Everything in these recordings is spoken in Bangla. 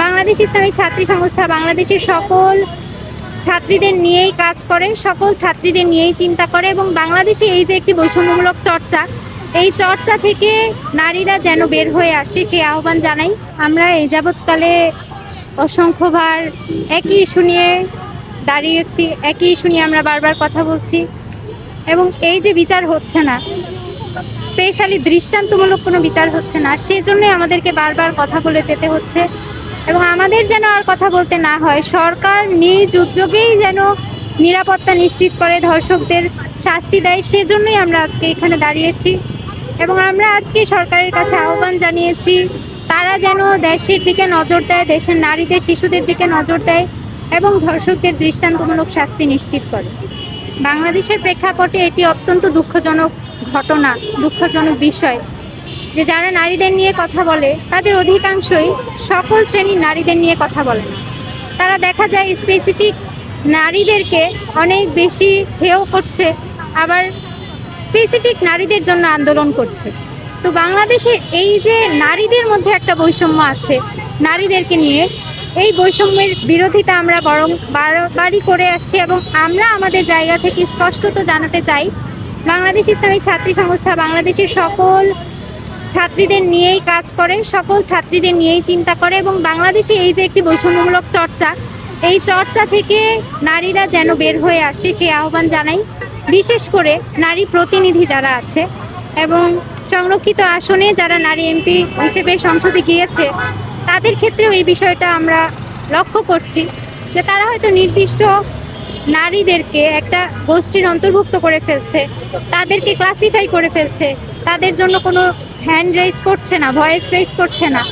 বাংলাদেশ ইসলামী ছাত্রী সংস্থা বাংলাদেশের সকল ছাত্রীদের নিয়েই কাজ করে, সকল ছাত্রীদের নিয়েই চিন্তা করে এবং বাংলাদেশে এই যে একটি বৈষম্যমূলক চর্চা, এই চর্চা থেকে নারীরা যেন বের হয়ে আসে সেই আহ্বান জানাই। আমরা এই যাবৎকালে অসংখ্যবার একই ইস্যু নিয়ে দাঁড়িয়েছি, একই ইস্যু নিয়ে আমরা বারবার কথা বলছি এবং এই যে বিচার হচ্ছে না, স্পেশালি দৃষ্টান্তমূলক কোনো বিচার হচ্ছে না, সেজন্যই আমাদেরকে বারবার কথা বলে যেতে হচ্ছে এবং আমাদের যেন আর কথা বলতে না হয়। সরকার নিজ উদ্যোগেই যেন নিরাপত্তা নিশ্চিত করে, ধর্ষকদের শাস্তি দেয়, সেজন্যই আমরা আজকে এখানে দাঁড়িয়েছি এবং আমরা আজকে সরকারের কাছে আহ্বান জানিয়েছি তারা যেন দেশের দিকে নজর দেয়, দেশের নারীদের শিশুদের দিকে নজর দেয় এবং ধর্ষকদের দৃষ্টান্তমূলক শাস্তি নিশ্চিত করে। বাংলাদেশের প্রেক্ষাপটে এটি অত্যন্ত দুঃখজনক ঘটনা, দুঃখজনক বিষয় যে যারা নারীদের নিয়ে কথা বলে তাদের অধিকাংশই সকল শ্রেণীর নারীদের নিয়ে কথা বলে না। তারা দেখা যায় স্পেসিফিক নারীদেরকে অনেক বেশি হেয় করছে, আবার স্পেসিফিক নারীদের জন্য আন্দোলন করছে। তো বাংলাদেশের এই যে নারীদের মধ্যে একটা বৈষম্য আছে নারীদেরকে নিয়ে, এই বৈষম্যের বিরোধিতা আমরা বরং বারবারই করে আসছি এবং আমরা আমাদের জায়গা থেকে স্পষ্টত জানাতে চাই বাংলাদেশ ইসলামী ছাত্রী সংস্থা বাংলাদেশের সকল ছাত্রীদের নিয়েই কাজ করে, সকল ছাত্রীদের নিয়েই চিন্তা করে এবং বাংলাদেশে এই যে একটি বৈষম্যমূলক চর্চা, এই চর্চা থেকে নারীরা যেন বের হয়ে আসে সেই আহ্বান জানাই। বিশেষ করে নারী প্রতিনিধি যারা আছে এবং সংরক্ষিত আসনে যারা নারী এমপি হিসেবে সংসদে গিয়েছে তাদের ক্ষেত্রেও এই বিষয়টা আমরা লক্ষ্য করছি যে তারা হয়তো নির্দিষ্ট নারীদেরকে একটা গোষ্ঠীর অন্তর্ভুক্ত করে ফেলছে, তাদেরকে ক্লাসিফাই করে ফেলছে, তাদের জন্য কোনো হ্যান্ড রেইজ করছে না, ভয়েস রেইজ করছে না।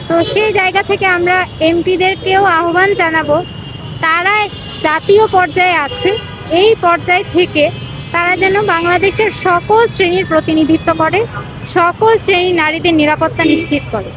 তো সেই জায়গা থেকে আমরা এমপিদেরকেও আহ্বান জানাবো তারা জাতীয় পর্যায়ে আছে, এই পর্যায় থেকে তারা যেন বাংলাদেশের সকল শ্রেণীর প্রতিনিধিত্ব করে, সকল শ্রেণীর নারীদের নিরাপত্তা নিশ্চিত করে।